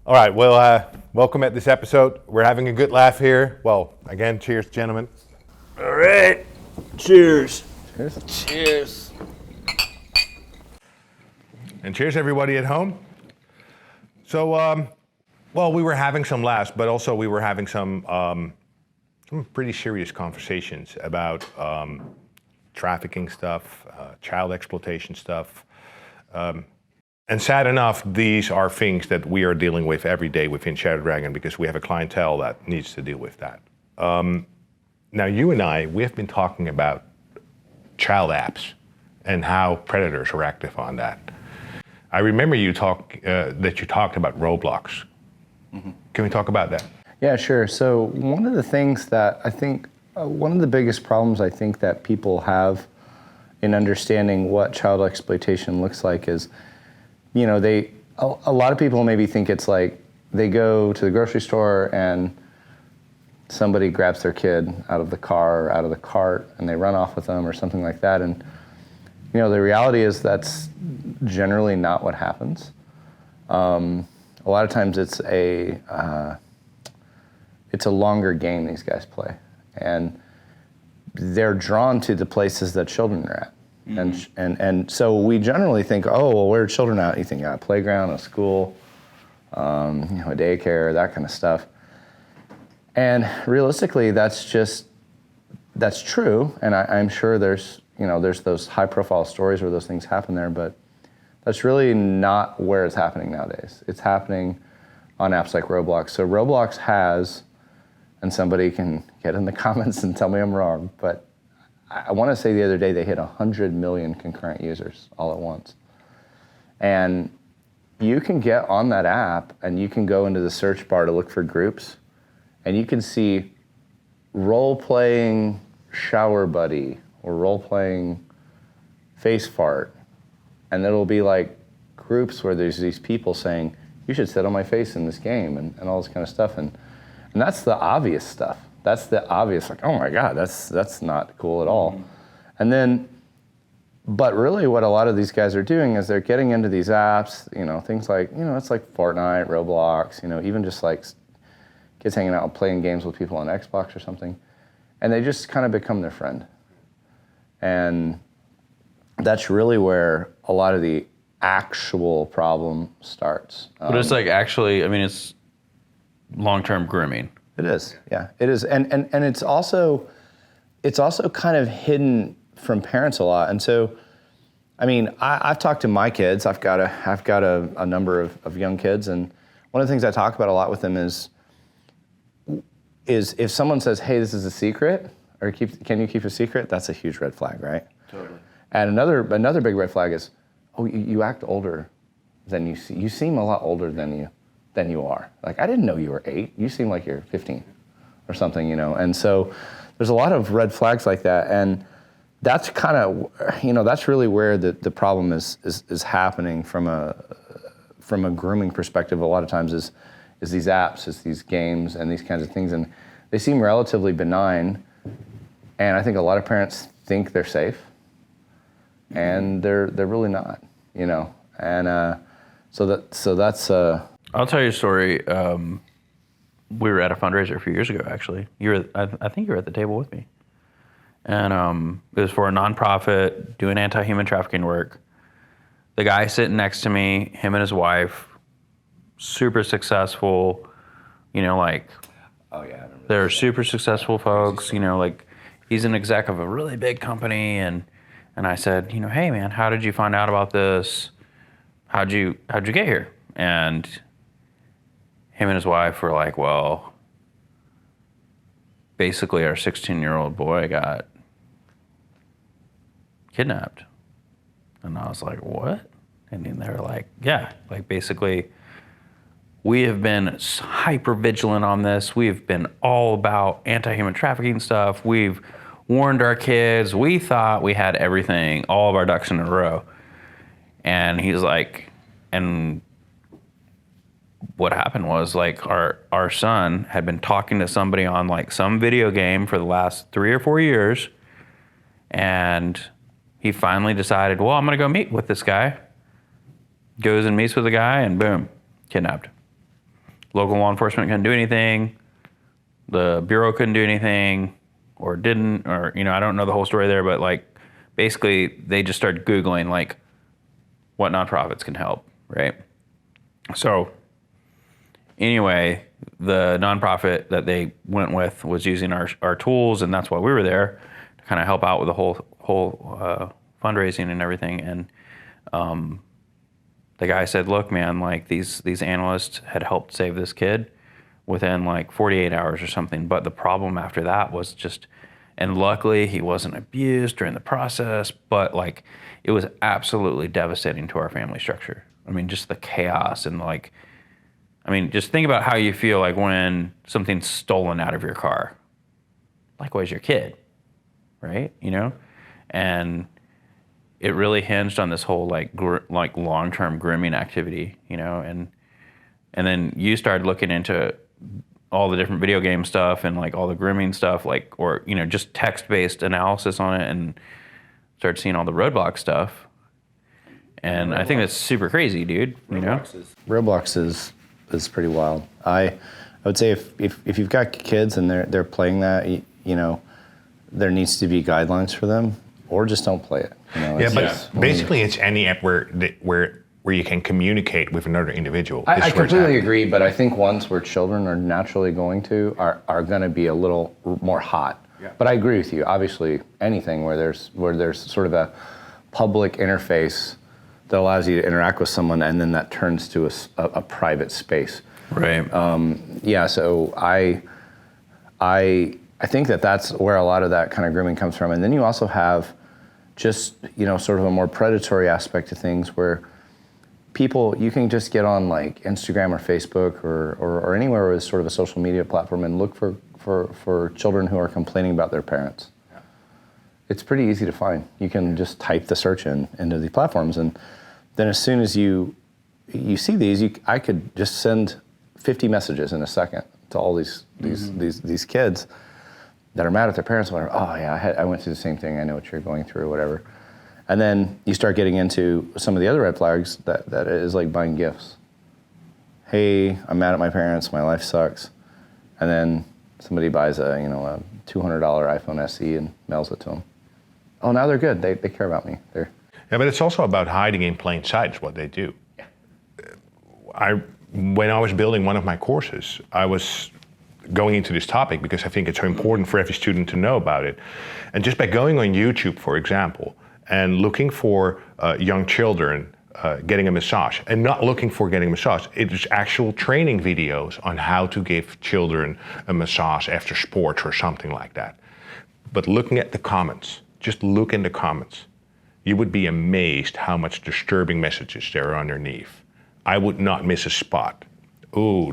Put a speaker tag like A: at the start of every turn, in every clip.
A: All right, well, welcome at this episode. We're having a good laugh here. Well, again, cheers, gentlemen.
B: All right, cheers.
C: Cheers.
A: And cheers, everybody at home. So, well, we were having some laughs, but also we were having some pretty serious conversations about trafficking stuff, child exploitation stuff. And sad enough, these are things that we are dealing with every day within Shadow Dragon because we have a clientele that needs to deal with that. Now, you and we have been talking about child apps and how predators are active on that. I remember that you talked about Roblox. Mm-hmm. Can we talk about that?
C: Yeah, sure. So one of the things that I think, one of the biggest problems I think that people have in understanding what child exploitation looks like is, you know, a lot of people maybe think it's like they go to the grocery store and somebody grabs their kid out of the car or out of the cart and they run off with them or something like that. And, you know, the reality is that's generally not what happens. A lot of times it's a longer game these guys play. And they're drawn to the places that children are at. Mm-hmm. And so we generally think, oh, well, where are children at? You think a playground, a school, a daycare, that kind of stuff. And realistically, that's true. And I'm sure there's those high profile stories where those things happen there, but that's really not where it's happening nowadays. It's happening on apps like Roblox. So Roblox has, and somebody can get in the comments and tell me I'm wrong, but I want to say the other day they hit 100 million concurrent users all at once. And you can get on that app and you can go into the search bar to look for groups and you can see role-playing shower buddy or role-playing face fart. And it'll be like groups where there's these people saying, you should sit on my face in this game and all this kind of stuff. And that's the obvious stuff. That's the obvious, like, oh my God, that's not cool at all. Mm-hmm. And then, but really what a lot of these guys are doing is they're getting into these apps, things like, it's like Fortnite, Roblox, even just like kids hanging out and playing games with people on Xbox or something. And they just kind of become their friend. And that's really where a lot of the actual problem starts.
B: But it's like it's long-term grooming.
C: It is, yeah, it is, and it's also kind of hidden from parents a lot. And so, I've talked to my kids. I've got a number of young kids, and one of the things I talk about a lot with them is if someone says, "Hey, this is a secret," or "Can you keep a secret?" That's a huge red flag, right?
B: Totally.
C: And another big red flag is, "Oh, you act older than you see. You seem a lot older than you are. Like, I didn't know you were 8. You seem like you're 15 or something, And so there's a lot of red flags like that. And that's kind of, that's really where the problem is happening from a grooming perspective. A lot of times is these apps, is these games and these kinds of things. And they seem relatively benign. And I think a lot of parents think they're safe and they're really not, And so that's
B: I'll tell you a story. We were at a fundraiser a few years ago, actually. I think you were at the table with me. And it was for a nonprofit doing anti-human trafficking work. The guy sitting next to me, him and his wife, super successful,
C: oh yeah, I remember
B: they're super successful folks, he's an exec of a really big company. And I said, hey man, how did you find out about this? How'd you get here? And him and his wife were like, well, basically our 16-year-old boy got kidnapped. And I was like, what? And then they were like, yeah, like basically we have been hyper vigilant on this. We've been all about anti-human trafficking stuff. We've warned our kids. We thought we had everything, all of our ducks in a row. And he's like, and what happened was like our son had been talking to somebody on like some video game for the last 3 or 4 years, and he finally decided, well, I'm gonna go meet with this guy. Goes and meets with the guy, and boom, kidnapped. local law enforcement couldn't do anything. The Bureau couldn't do anything or didn't, or, I don't know the whole story there, but like basically they just started Googling like what nonprofits can help, right? So anyway, the nonprofit that they went with was using our tools, and that's why we were there to kind of help out with the whole fundraising and everything. And the guy said, "Look, man, like these analysts had helped save this kid within like 48 hours or something. But the problem after that was just, and luckily he wasn't abused during the process, but like it was absolutely devastating to our family structure. I mean, just the chaos and like, just think about how you feel like when something's stolen out of your car. Likewise, your kid, right? And it really hinged on this whole like long-term grooming activity, and then you started looking into all the different video game stuff and like all the grooming stuff, like, or just text-based analysis on it, and started seeing all the roadblock stuff. And I think that's super crazy, dude.
C: Roblox is pretty wild. I would say if you've got kids and they're playing that, there needs to be guidelines for them, or just don't play it.
A: Basically it's any app where you can communicate with another individual.
C: I completely agree, but I think ones where children are naturally going to are going to be a little more hot. Yeah. But I agree with you. Obviously, anything where there's sort of a public interface that allows you to interact with someone, and then that turns to a private space.
B: Right.
C: So I think that's where a lot of that kind of grooming comes from. And then you also have just, sort of a more predatory aspect to things where you can just get on like Instagram or Facebook or anywhere where it's sort of a social media platform and look for children who are complaining about their parents. Yeah. It's pretty easy to find. You can just type the search into these platforms, and then as soon as you see these, I could just send 50 messages in a second to all these kids that are mad at their parents. Whatever. Oh yeah, I went through the same thing. I know what you're going through, whatever. And then you start getting into some of the other red flags that is like buying gifts. Hey, I'm mad at my parents. My life sucks. And then somebody buys a $200 iPhone SE and mails it to them. Oh, now they're good. They care about me.
A: Yeah, but it's also about hiding in plain sight is what they do. Yeah. When I was building one of my courses, I was going into this topic because I think it's so important for every student to know about it. And just by going on YouTube, for example, and looking for young children getting a massage, and not looking for getting a massage, it is actual training videos on how to give children a massage after sports or something like that. But looking at the comments, just look in the comments, you would be amazed how much disturbing messages there are underneath. I would not miss a spot. Ooh,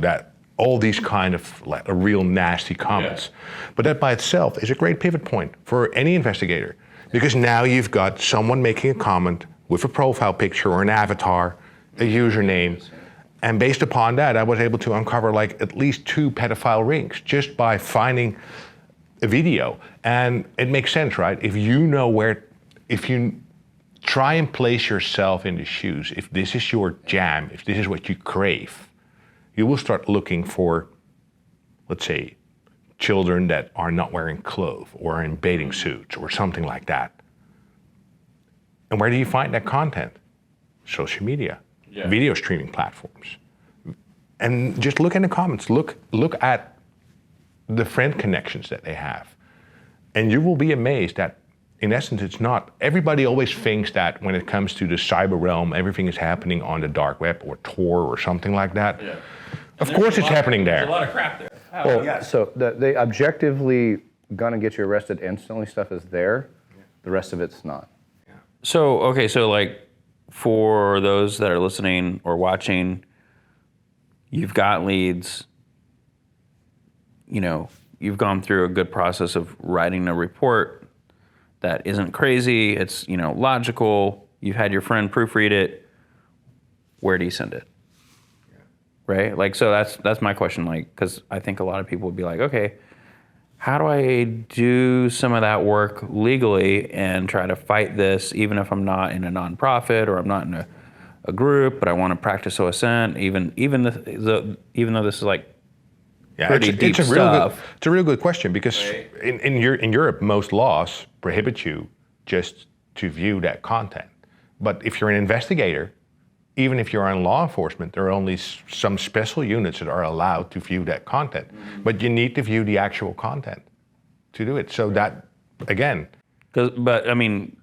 A: all these kind of like real nasty comments. Yeah. But that by itself is a great pivot point for any investigator, because now you've got someone making a comment with a profile picture or an avatar, a username, and based upon that, I was able to uncover like at least 2 pedophile rings just by finding a video. And it makes sense, right? If you try and place yourself in the shoes, if this is your jam, if this is what you crave, you will start looking for, let's say, children that are not wearing clothes or in bathing suits or something like that. And where do you find that content? Social media, video streaming platforms. And just look in the comments, look at the friend connections that they have. And you will be amazed that, in essence, it's not. Everybody always thinks that when it comes to the cyber realm, everything is happening on the dark web or Tor or something like that. Yeah. Of course it's happening there.
B: There's a lot of crap there.
C: Well, yeah. So the objectively gonna get you arrested instantly stuff is there. Yeah. The rest of it's not. Yeah.
B: So like for those that are listening or watching, you've got leads, you've gone through a good process of writing a report that isn't crazy, it's logical, you've had your friend proofread it, where do you send it? Right? Like, so that's my question, like, because I think a lot of people would be like, okay, how do I do some of that work legally and try to fight this, even if I'm not in a nonprofit or I'm not in a group, but I want to practice OSN. Even though this is like pretty deep stuff.
A: It's a real good question because in Europe, most laws prohibit you just to view that content. But if you're an investigator, even if you're on law enforcement, there are only some special units that are allowed to view that content. But you need to view the actual content to do it. So that, again.
B: But I mean,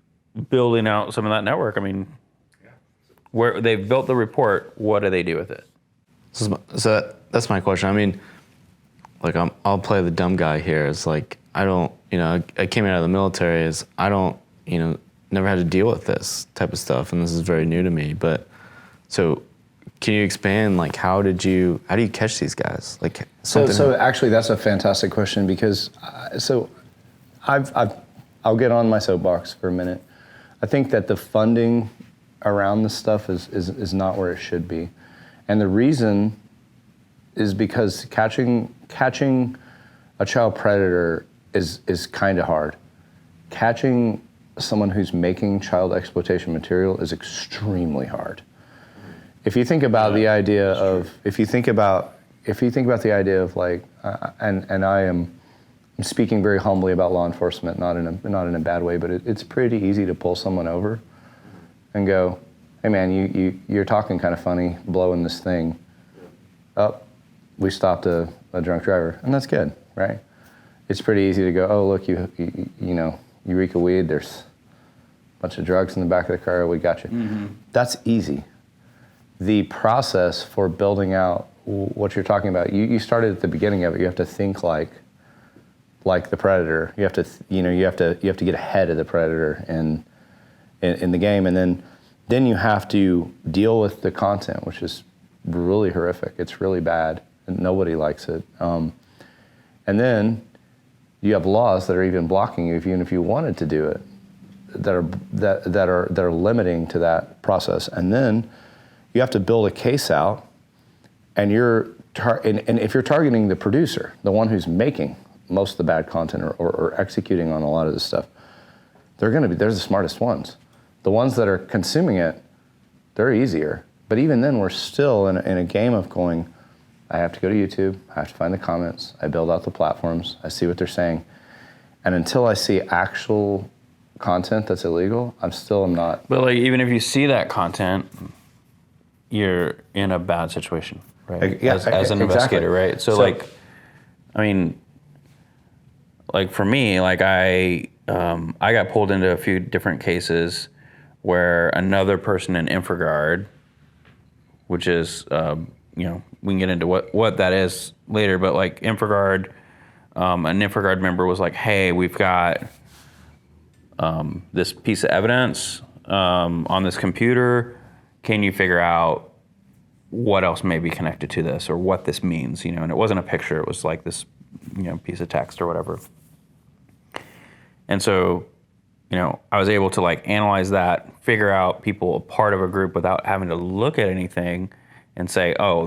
B: building out some of that network, I mean, where they've built the report, what do they do with it?
D: So that's my question. I mean, like I'll play the dumb guy here. It's like, I don't, I came out of the military as I don't, never had to deal with this type of stuff. And this is very new to me. But so can you expand, like, how do you catch these guys? Like,
C: so actually that's a fantastic question because, I'll get on my soapbox for a minute. I think that the funding around this stuff is not where it should be. And the reason is because catching a child predator is kind of hard. Catching someone who's making child exploitation material is extremely hard. If you think about the idea of, like, and I'm speaking very humbly about law enforcement, not in a bad way, but it's pretty easy to pull someone over and go, hey man, you're talking kind of funny, blowing this thing. Oh, we stopped a drunk driver, and that's good, right? It's pretty easy to go, oh look, you reek of weed, there's a bunch of drugs in the back of the car, we got you. Mm-hmm. That's easy. The process for building out what you're talking about, you started at the beginning of it. You have to think like the predator. You have to, you have to get ahead of the predator in the game, and then you have to deal with the content, which is really horrific. It's really bad, and nobody likes it. And then you have laws that are even blocking you, even if you wanted to do it, that are limiting to that process. And then you have to build a case out, and and if you're targeting the producer, the one who's making most of the bad content or executing on a lot of this stuff, they're the smartest ones. The ones that are consuming it, they're easier. But even then, we're still in a game of going, I have to go to YouTube, I have to find the comments, I build out the platforms, I see what they're saying. And until I see actual content that's illegal, I'm not.
B: But like, even if you see that content, you're in a bad situation, right?
C: Yeah,
B: as an investigator, right? So like, I mean, like for me, like I got pulled into a few different cases where another person in InfraGard, which is, we can get into what that is later, but like InfraGard, an InfraGard member was like, hey, we've got this piece of evidence on this computer. Can you figure out what else may be connected to this or what this means? And it wasn't a picture, it was like this, piece of text or whatever. And so, I was able to like analyze that, figure out people a part of a group without having to look at anything and say, oh,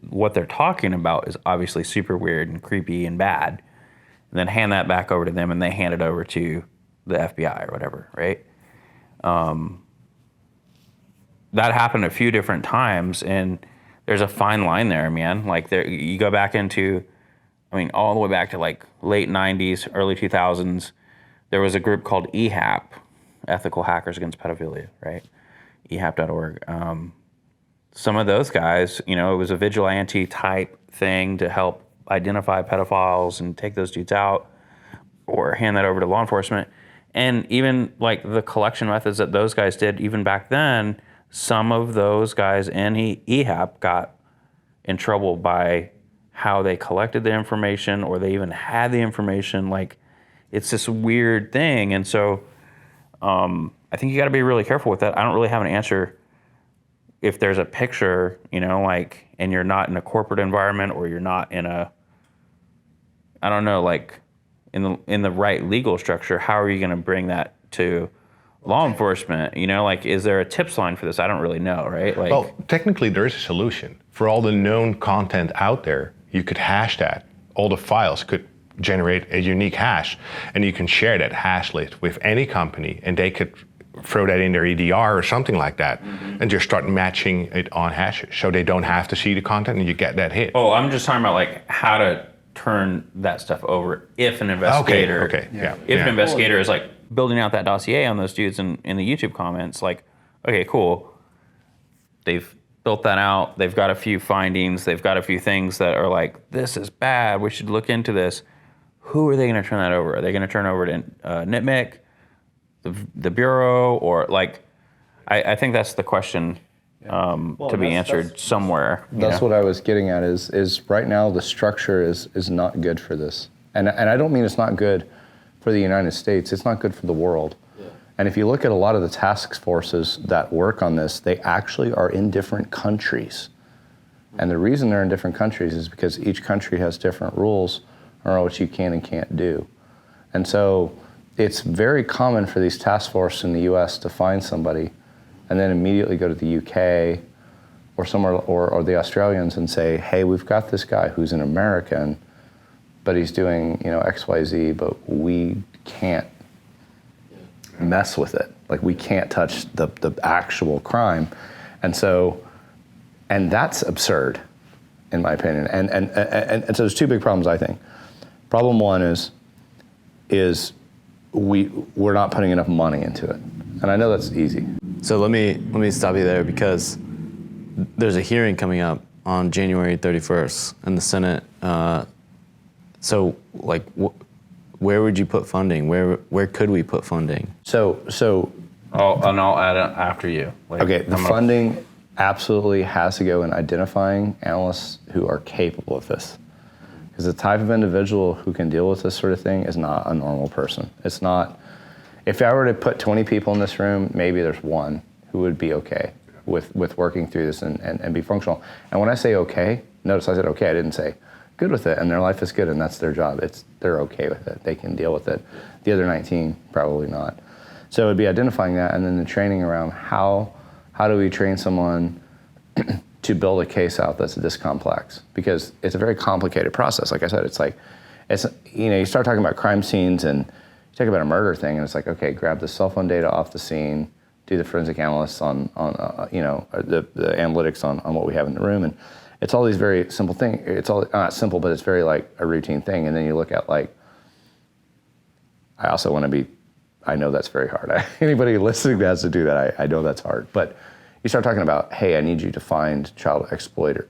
B: what they're talking about is obviously super weird and creepy and bad. And then hand that back over to them, and they hand it over to the FBI or whatever, right? That happened a few different times, and there's a fine line there, man. Like you go back into, all the way back to like late 90s, early 2000s, there was a group called EHAP, Ethical Hackers Against Pedophilia, right? EHAP.org. Some of those guys, it was a vigilante type thing to help identify pedophiles and take those dudes out or hand that over to law enforcement. And even like the collection methods that those guys did, even back then, some of those guys in EHAP got in trouble by how they collected the information, or they even had the information. Like, it's this weird thing. And so I think you got to be really careful with that. I don't really have an answer if there's a picture, and you're not in a corporate environment, or you're not in a, I don't know, like in the right legal structure. How are you going to bring that to law enforcement? Is there a tips line for this? I don't really know, right? Like,
A: well, technically there is a solution. For all the known content out there, you could hash that. All the files could generate a unique hash, and you can share that hash list with any company, and they could throw that in their EDR or something like that, and just start matching it on hashes, so they don't have to see the content, and you get that hit.
B: Oh, I'm just talking about like how to turn that stuff over if an investigator, if an investigator is like building out that dossier on those dudes in the YouTube comments, like, okay, cool, they've built that out, they've got a few findings, they've got a few things that are like, this is bad, we should look into this. Who are they going to turn that over? Are they going to turn over to NITMIC, the Bureau, or like, I think that's the question to be answered somewhere.
C: That's what I was getting at is right now the structure is not good for this. And I don't mean it's not good for the United States, it's not good for the world. Yeah. And if you look at a lot of the task forces that work on this, they actually are in different countries. And the reason they're in different countries is because each country has different rules around what you can and can't do. And so it's very common for these task forces in the US to find somebody and then immediately go to the UK or somewhere, or the Australians and say, hey, we've got this guy who's an American, but he's doing, XYZ, but we can't mess with it. Like, we can't touch the actual crime. And that's absurd, in my opinion. And so there's two big problems, I think. Problem one is we're not putting enough money into it. And I know that's easy.
D: So let me stop you there, because there's a hearing coming up on January 31st in the Senate. So like, where would you put funding? Where could we put funding?
C: So
B: I'll add it after you. Like,
C: okay, the funding absolutely has to go in identifying analysts who are capable of this. Because the type of individual who can deal with this sort of thing is not a normal person. It's not. If I were to put 20 people in this room, maybe there's one who would be okay with working through this and be functional. And when I say okay, notice I said okay, I didn't say good with it, and their life is good and that's their job. They're okay with it. They can deal with it. The other 19, probably not. So it would be identifying that, and then the training around how do we train someone to build a case out that's this complex, because it's a very complicated process. Like I said, you start talking about crime scenes and you talk about a murder thing, and it's like, okay, grab the cell phone data off the scene, do the forensic analysts on the analytics on what we have in the room, and it's all these very simple things. It's all not simple, but it's very like a routine thing. And then you look at like, I also want to be, I know that's very hard. Anybody listening that has to do that, I know that's hard. But you start talking about, hey, I need you to find child exploitive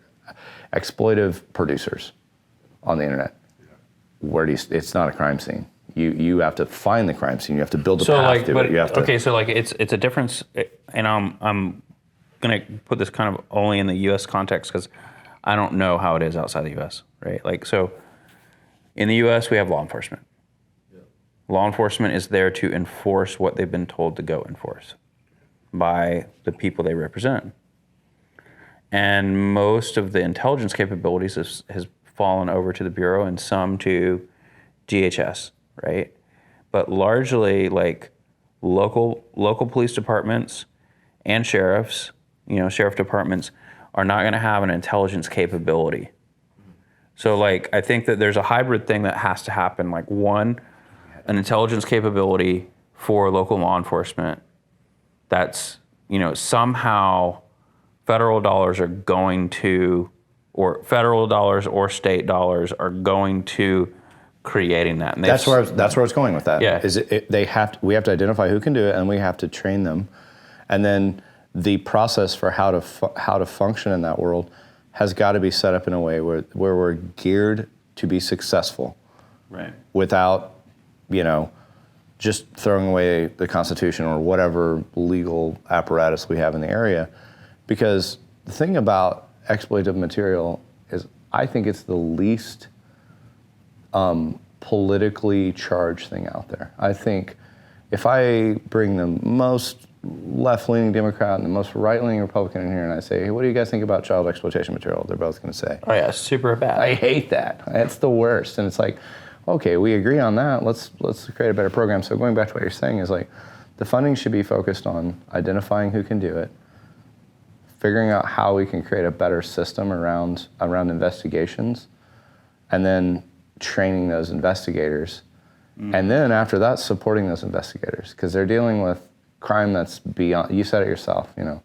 C: producers on the internet. Where do you? It's not a crime scene. You have to find the crime scene. You have to build a path to it. You have to,
B: okay, so like it's a difference, and I'm gonna put this kind of only in the U.S. context because I don't know how it is outside the U.S. Right? Like, so in the U.S. we have law enforcement. Law enforcement is there to enforce what they've been told to go enforce by the people they represent. And most of the intelligence capabilities has fallen over to the Bureau and some to DHS, right? But largely, like, local police departments and sheriffs, sheriff departments are not going to have an intelligence capability. So, like, I think that there's a hybrid thing that has to happen. Like, one, an intelligence capability for local law enforcement that's, somehow federal dollars are going to, or federal dollars or state dollars are going to creating that. And
C: that's where I was going with that.
B: Yeah.
C: We have to identify who can do it, and we have to train them. And then the process for how to function in that world has got to be set up in a way where we're geared to be successful.
B: Right.
C: Without, just throwing away the Constitution or whatever legal apparatus we have in the area. Because the thing about exploitative material is I think it's the least politically charged thing out there. I think if I bring the most left-leaning Democrat and the most right-leaning Republican in here and I say, hey, what do you guys think about child exploitation material? They're both going to say,
B: oh yeah, super bad.
C: I hate that. That's the worst. And it's like, okay, we agree on that. Let's create a better program. So going back to what you're saying is like, the funding should be focused on identifying who can do it, figuring out how we can create a better system around investigations, and then training those investigators. And then after that, supporting those investigators, because they're dealing with crime that's beyond, you said it yourself, you know,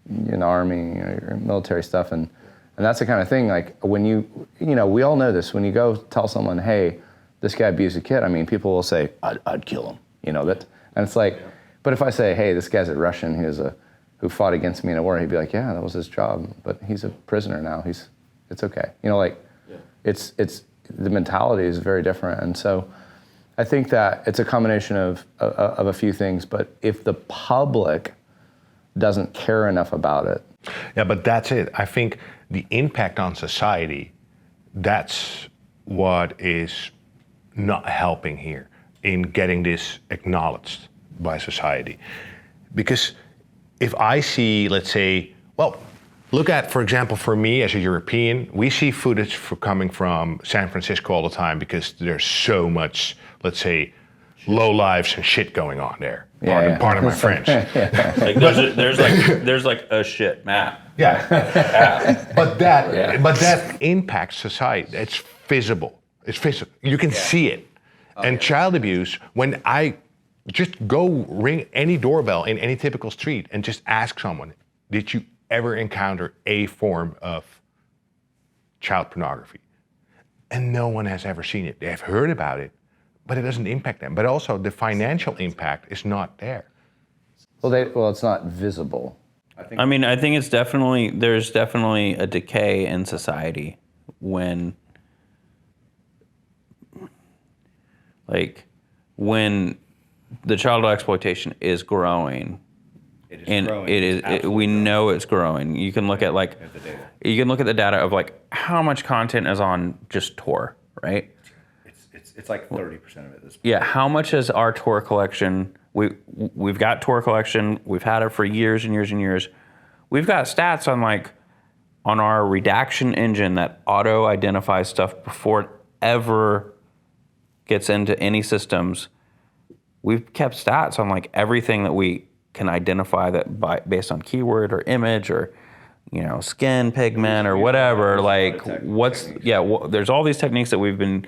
C: you're in the army, you know, your military stuff, and that's the kind of thing, like when you know, we all know this, when you go tell someone, hey, this guy abused a kid, I mean, people will say, I'd kill him, you know, that, and it's like, but if I say, hey, this guy's a Russian who fought against me in a war, he'd be like, yeah, that was his job, but he's a prisoner now, it's okay. You know, like, it's the mentality is very different, and so I think that it's a combination of a few things, but if the public doesn't care enough about it.
A: Yeah, but that's it. I think the impact on society, that's what is not helping here in getting this acknowledged by society. Because if I see, let's say, well, look at, for example, for me as a European, we see footage coming from San Francisco all the time because there's so much, let's say, low lives and shit going on there. Pardon my French.
B: Like there's like a shit map.
A: Yeah. But that impacts society. It's visible. It's visible. You can see it. And child abuse, when I just go ring any doorbell in any typical street and just ask someone, did you ever encounter a form of child pornography? And no one has ever seen it. They have heard about it, but it doesn't impact them. But also the financial impact is not there.
C: Well, it's not visible.
B: I think there's definitely a decay in society when the child exploitation is growing.
E: It is
B: And
E: growing.
B: we know it's growing. You can look at the data of like how much content is on just Tor, right?
E: It's like 30% of it at this point.
B: Yeah, how much is our Tor collection? We've got Tor collection. We've had it for years and years and years. We've got stats on our redaction engine that auto identifies stuff before it ever gets into any systems. We've kept stats on like everything that we can identify that based on keyword or image or, you know, skin pigment or whatever. Like there's all these techniques that we've been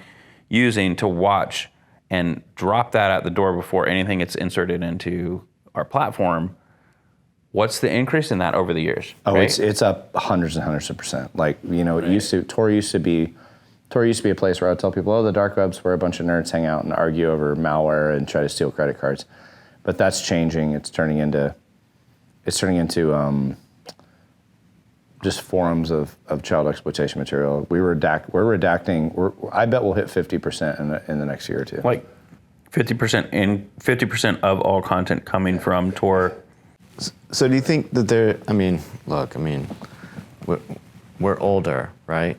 B: using to watch and drop that at the door before anything gets inserted into our platform. What's the increase in that over the years?
C: Oh,
B: right?
C: it's up hundreds and hundreds of percent. Like, you know, Tor used to be a place where I would tell people, oh, the dark web's where a bunch of nerds hang out and argue over malware and try to steal credit cards. But that's changing. It's turning into just forums of child exploitation material. We're redacting. I bet we'll hit 50% in the next year or two.
B: Like 50% of all content coming from Tor.
D: So do you think that we're older, right?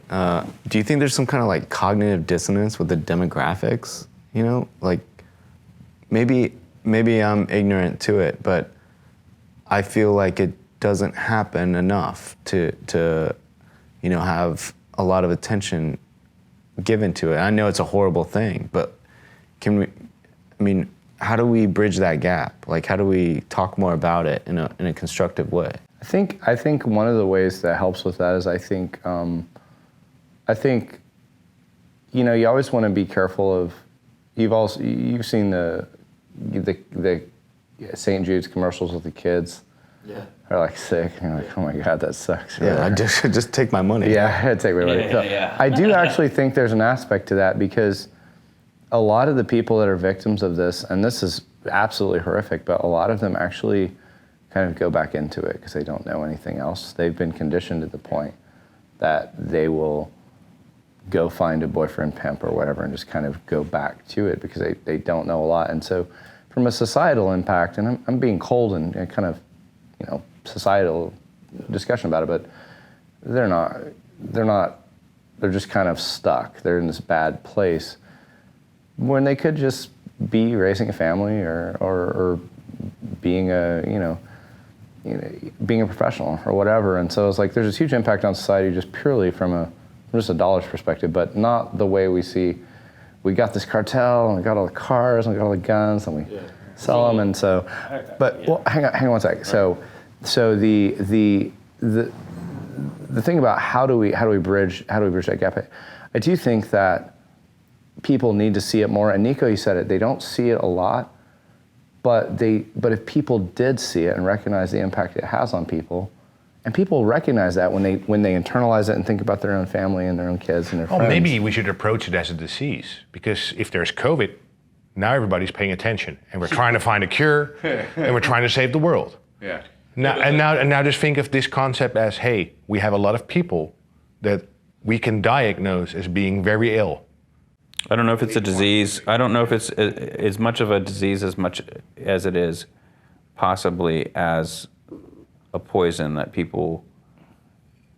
D: Do you think there's some kind of like cognitive dissonance with the demographics? You know, like maybe I'm ignorant to it, but I feel like it doesn't happen enough to you know, have a lot of attention given to it. I know it's a horrible thing, but how do we bridge that gap? Like, how do we talk more about it in a constructive way?
C: I think one of the ways that helps with that is I think you know, you always want to be careful of. You've seen the St. Jude's commercials with the kids. Yeah. They're like sick. And you're like, oh my God, that sucks.
D: Yeah, I just take my money.
C: Yeah, I'd take my money.
B: Yeah.
C: I do actually think there's an aspect to that because a lot of the people that are victims of this, and this is absolutely horrific, but a lot of them actually kind of go back into it because they don't know anything else. They've been conditioned to the point that they will go find a boyfriend pimp or whatever and just kind of go back to it because they don't know a lot. And so from a societal impact, and I'm being cold and kind of, you know, societal discussion about it, but they're just kind of stuck. They're in this bad place when they could just be raising a family or being being a professional or whatever. And so it's like there's this huge impact on society just purely from just a dollar's perspective, but not the way we see. We got this cartel and we got all the cars and we got all the guns and we sell them, and so. But well, hang on one sec. So the thing about how do we bridge that gap? I do think that people need to see it more. And Nico, you said it. They don't see it a lot, But if people did see it and recognize the impact it has on people, and people recognize that when they internalize it and think about their own family and their own kids and their
A: Well,
C: friends.
A: maybe we should approach it as a disease, because if there's COVID, now everybody's paying attention, and we're trying to find a cure, and we're trying to save the world.
E: Yeah.
A: Now just think of this concept as, hey, we have a lot of people that we can diagnose as being very ill.
B: I don't know if it's a disease. I don't know if it's as much of a disease as much as it is possibly as a poison that people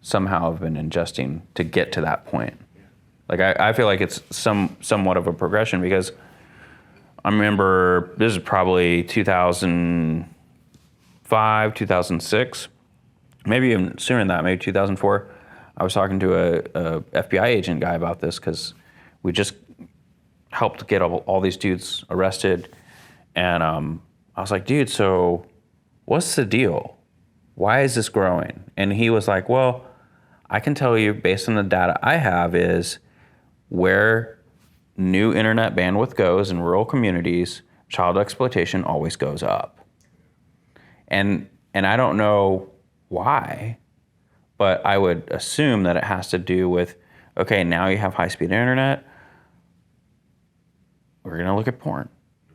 B: somehow have been ingesting to get to that point. Like I feel like it's somewhat of a progression, because I remember this is probably 2005, 2006, maybe even sooner than that, maybe 2004. I was talking to a FBI agent guy about this, because we just helped get all these dudes arrested. And I was like, dude, so what's the deal? Why is this growing? And he was like, well, I can tell you based on the data I have is where new internet bandwidth goes in rural communities, child exploitation always goes up. And I don't know why, but I would assume that it has to do with, okay, now you have high-speed internet, we're gonna look at porn.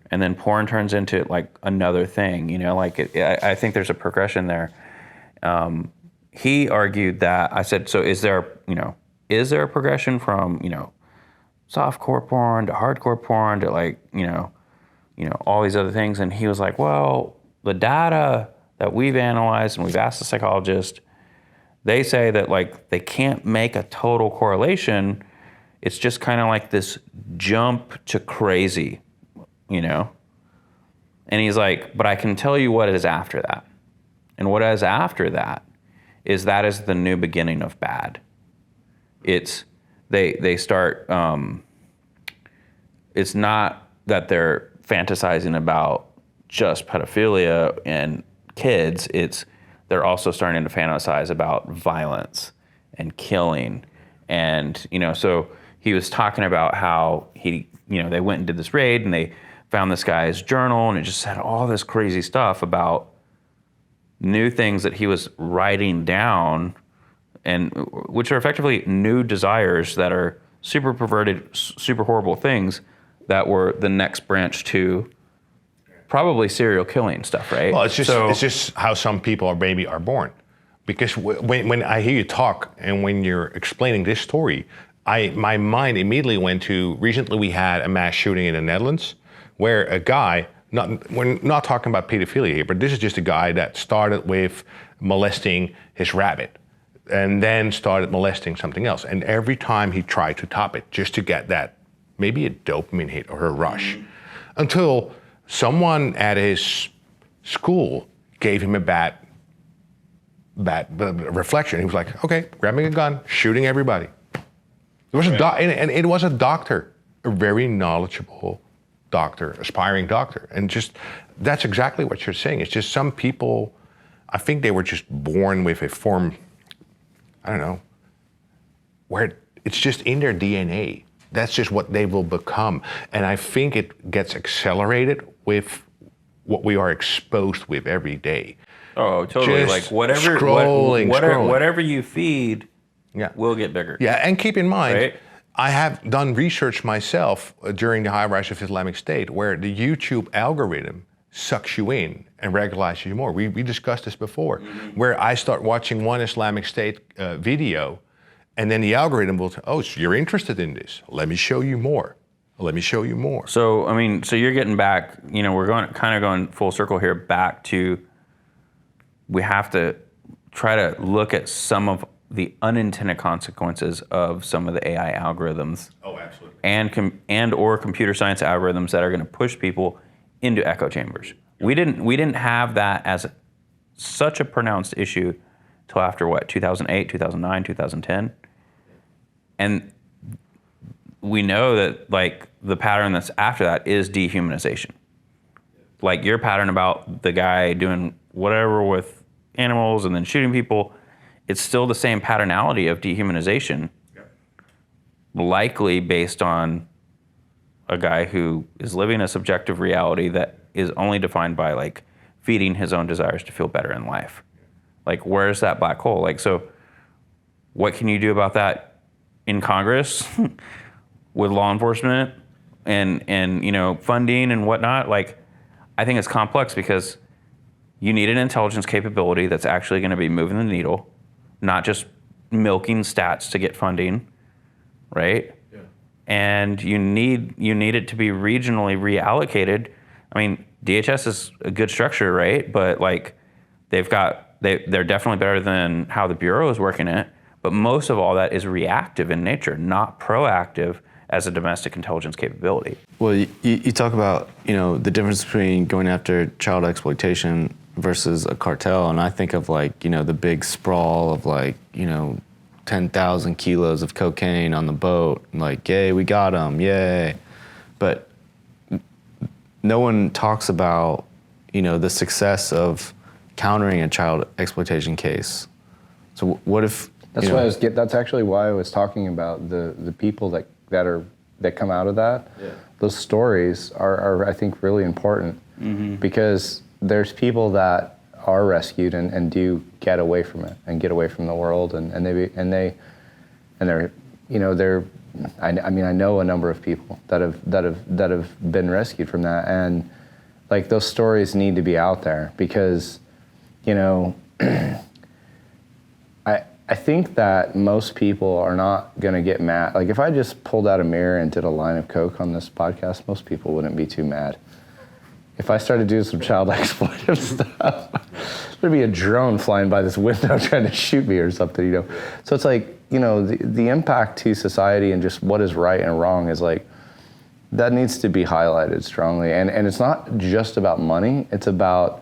B: And then porn turns into like another thing, like I think there's a progression there. He argued that, I said, so is there a progression from, softcore porn to hardcore porn to like, all these other things? And he was like, well, the data that we've analyzed and we've asked the psychologist, they say that like they can't make a total correlation. It's just kind of like this jump to crazy, And he's like, but I can tell you what is after that. And what is after that is the new beginning of bad. It's, they start, it's not that they're fantasizing about just pedophilia and kids, they're also starting to fantasize about violence and killing. And, so he was talking about how they went and did this raid and they found this guy's journal, and it just had all this crazy stuff about new things that he was writing down, and which are effectively new desires that are super perverted, super horrible things that were the next branch to probably serial killing stuff, right?
A: Well, it's just how some people are born. Because when I hear you talk and when you're explaining this story, my mind immediately went to, recently we had a mass shooting in the Netherlands where a guy, we're not talking about pedophilia here, but this is just a guy that started with molesting his rabbit and then started molesting something else. And every time he tried to top it just to get that, maybe a dopamine hit or a rush, until someone at his school gave him a bad reflection. He was like, okay, grabbing a gun, shooting everybody. There was and it was a doctor, a very knowledgeable doctor, aspiring doctor. And just, that's exactly what you're saying. It's just some people, I think they were just born with a form, I don't know, where it's just in their DNA. That's just what they will become. And I think it gets accelerated with what we are exposed with every day.
B: Oh, totally.
A: Just
B: Like whatever,
A: scrolling.
B: whatever you feed will get bigger.
A: Yeah, and keep in mind,
B: right?
A: I have done research myself during the high rise of Islamic State, where the YouTube algorithm sucks you in and regularizes you more. We discussed this before, where I start watching one Islamic State video, and then the algorithm will say, oh, so you're interested in this. Let me show you more. Let me show you more.
B: So, I mean, so you're getting back, we're going full circle here back to, we have to try to look at some of the unintended consequences of some of the AI algorithms.
A: Oh, absolutely.
B: And or computer science algorithms that are going to push people into echo chambers. We didn't have that as such a pronounced issue till after 2008, 2009, 2010. And we know that like the pattern that's after that is dehumanization. Like your pattern about the guy doing whatever with animals and then shooting people, it's still the same patternality of dehumanization, likely based on a guy who is living a subjective reality that is only defined by like feeding his own desires to feel better in life. Like, where's that black hole? Like, so what can you do about that in Congress with law enforcement and you know, funding and whatnot? Like, I think it's complex because you need an intelligence capability that's actually going to be moving the needle, not just milking stats to get funding, right? Yeah. And you need it to be regionally reallocated. I mean, DHS is a good structure, right? But like, they're definitely better than how the Bureau is working it. But most of all that is reactive in nature, not proactive as a domestic intelligence capability.
D: Well, you talk about, you know, the difference between going after child exploitation versus a cartel, and I think of like, you know, the big sprawl of like, you know, 10,000 kilos of cocaine on the boat, like, yay, we got them, yay. But no one talks about, you know, the success of countering a child exploitation case. So what if
C: That's why that's actually why I was talking about the people that come out of that. Yeah. Those stories are I think really important because there's people that are rescued and do get away from it and get away from the world and they're you know I mean I know a number of people that have been rescued from that, and like those stories need to be out there because, you know, I think that most people are not going to get mad. Like if I just pulled out a mirror and did a line of coke on this podcast, most people wouldn't be too mad. If I started doing some child exploitive stuff, there'd be a drone flying by this window trying to shoot me or something, you know. So it's like, you know, the impact to society and just what is right and wrong is like, that needs to be highlighted strongly. And it's not just about money, it's about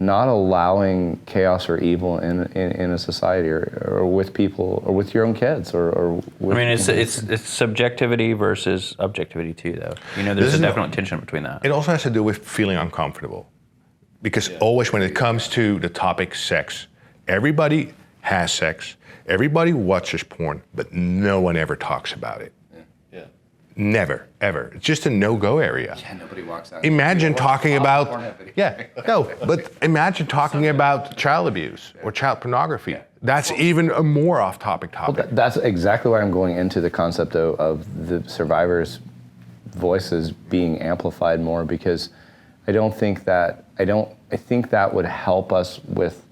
C: not allowing chaos or evil in a society or with people or with your own kids or with,
B: I mean, it's subjectivity versus objectivity too, though. You know, there's a definite tension between that.
A: It also has to do with feeling uncomfortable. Because always when it comes to the topic sex, everybody has sex, everybody watches porn, but no one ever talks about it. Never, ever. It's just a no-go area.
E: Yeah, nobody walks out.
A: Imagine talking about, but imagine talking about child abuse or child pornography. Yeah. That's even a more off-topic topic.
C: Well, that's exactly why I'm going into the concept of the survivors' voices being amplified more, because I think that would help us with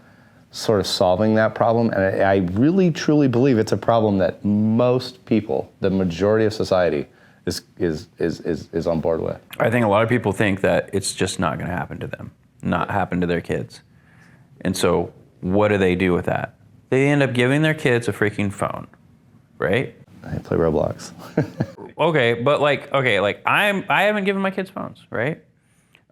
C: sort of solving that problem. And I really, truly believe it's a problem that most people, the majority of society, is on board with.
B: I think a lot of people think that it's just not going to happen to them, not happen to their kids. And so what do they do with that? They end up giving their kids a freaking phone, right?
C: I play Roblox.
B: Okay, but like I haven't given my kids phones, right?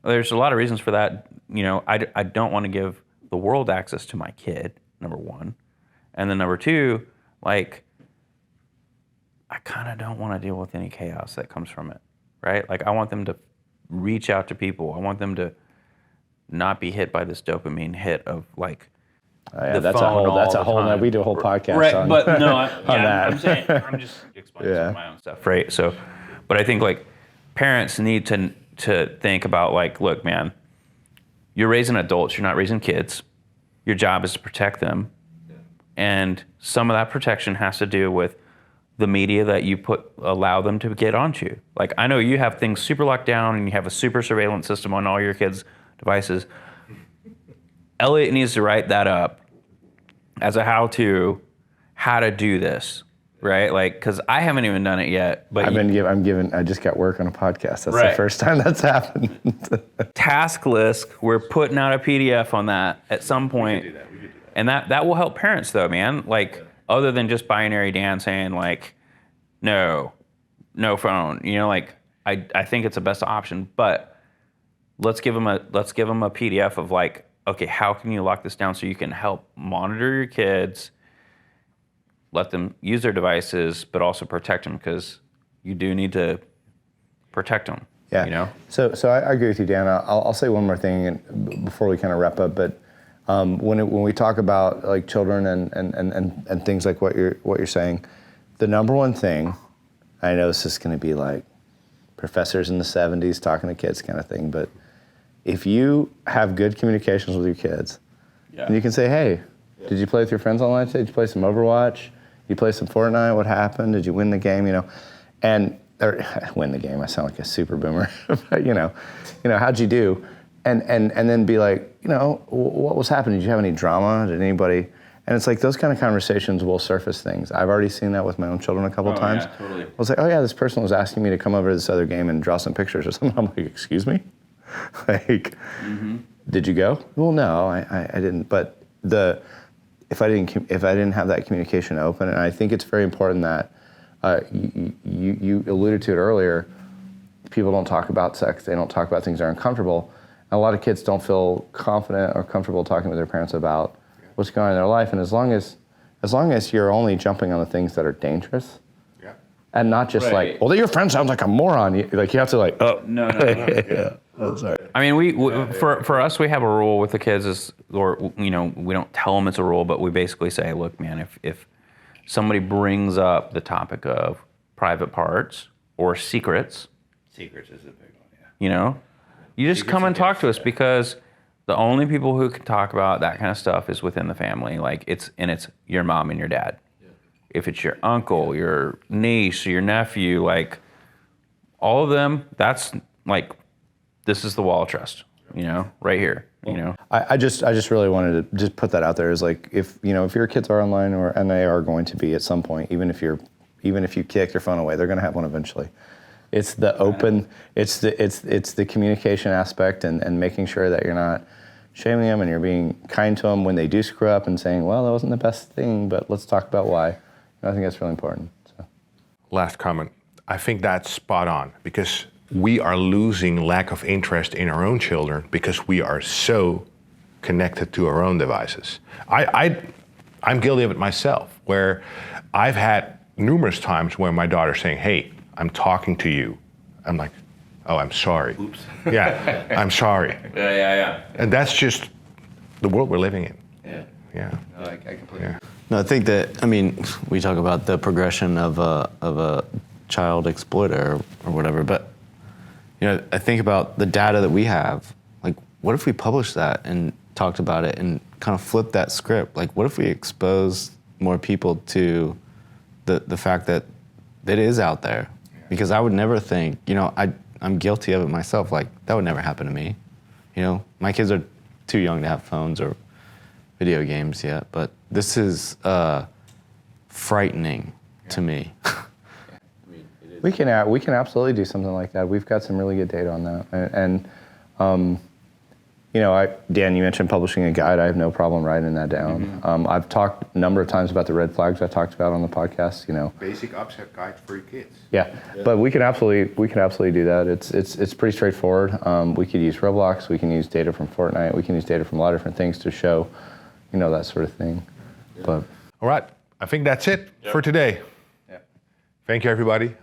B: There's a lot of reasons for that. You know, I don't want to give the world access to my kid, number one. And then number two, like, I kind of don't want to deal with any chaos that comes from it, right? Like, I want them to reach out to people. I want them to not be hit by this dopamine hit of like,
C: that's a whole. We do a whole podcast
B: right,
C: on,
B: but no,
C: on that.
B: I'm just explaining some of my own stuff, right? So, but I think like parents need to think about like, look, man, you're raising adults. You're not raising kids. Your job is to protect them, and some of that protection has to do with the media that you allow them to get onto. Like, I know you have things super locked down and you have a super surveillance system on all your kids' devices. Elliott needs to write that up as a how to do this, right? Like, because I haven't even done it yet. But
C: I just got work on a podcast. That's the first time that's happened.
B: Task list, we're putting out a PDF on that at some point. We could do that. And that will help parents though, man. Like, other than just binary Dan saying like, no phone, you know, like I think it's the best option, but let's give them a PDF of like, okay, how can you lock this down so you can help monitor your kids, let them use their devices, but also protect them, because you do need to protect them.
C: Yeah.
B: You know.
C: So I agree with you, Dan. I'll say one more thing before we kind of wrap up, but. When we talk about like children and things like what you're saying, the number one thing, I know this is going to be like professors in the 70s talking to kids kind of thing, but if you have good communications with your kids, and you can say, hey, did you play with your friends online today? Did you play some Overwatch? Did you play some Fortnite? What happened? Did you win the game? Or win the game. I sound like a super boomer. But, how'd you do? And then be like, what was happening? Did you have any drama? Did anybody? And it's like those kind of conversations will surface things. I've already seen that with my own children a couple of times.
B: Yeah, totally.
C: I was like, oh yeah, this person was asking me to come over to this other game and draw some pictures or something. I'm like, excuse me? Did you go? Well, no, I didn't. But if I didn't have that communication open, and I think it's very important that you alluded to it earlier, people don't talk about sex, they don't talk about things that are uncomfortable. And a lot of kids don't feel confident or comfortable talking with their parents about what's going on in their life. And as long as you're only jumping on the things that are dangerous, and not just like, well, your friend sounds like a moron. You have to like, oh.
B: No.
C: Yeah. Oh, sorry.
B: I mean, we for us, we have a rule with the kids we don't tell them it's a rule, but we basically say, look, man, if somebody brings up the topic of private parts or secrets.
E: Secrets is a big one, yeah.
B: You just come and talk to us, because the only people who can talk about that kind of stuff is within the family. Like it's your mom and your dad. Yeah. If it's your uncle, your niece, your nephew, like all of them, that's like, this is the wall of trust, right here,
C: I just really wanted to just put that out there as like, if your kids are online and they are going to be at some point, even if you kick their phone away, they're going to have one eventually. It's the open, it's the communication aspect and making sure that you're not shaming them and you're being kind to them when they do screw up and saying, well, that wasn't the best thing, but let's talk about why. I think that's really important. So.
A: Last comment. I think that's spot on, because we are losing lack of interest in our own children because we are so connected to our own devices. I'm guilty of it myself, where I've had numerous times where my daughter's saying, hey, I'm talking to you. I'm like, oh, I'm sorry.
E: Oops.
A: Yeah, I'm sorry.
E: Yeah.
A: And that's just the world we're living in. Yeah.
E: No, I completely.
A: Yeah.
D: No, I think that, we talk about the progression of a child exploiter or whatever, but I think about the data that we have. Like, what if we published that and talked about it and kind of flipped that script? Like, what if we exposed more people to the fact that it is out there? Because I would never think, I'm guilty of it myself. Like, that would never happen to me. My kids are too young to have phones or video games yet, but this is frightening to me.
C: We can absolutely do something like that. We've got some really good data on that. And Dan, you mentioned publishing a guide. I have no problem writing that down. I've talked a number of times about the red flags I talked about on the podcast.
A: Basic upset guides for your kids.
C: Yeah, but we can absolutely do that. It's pretty straightforward. We could use Roblox. We can use data from Fortnite. We can use data from a lot of different things to show, that sort of thing. But
A: All right, I think that's it for today. Thank you, everybody.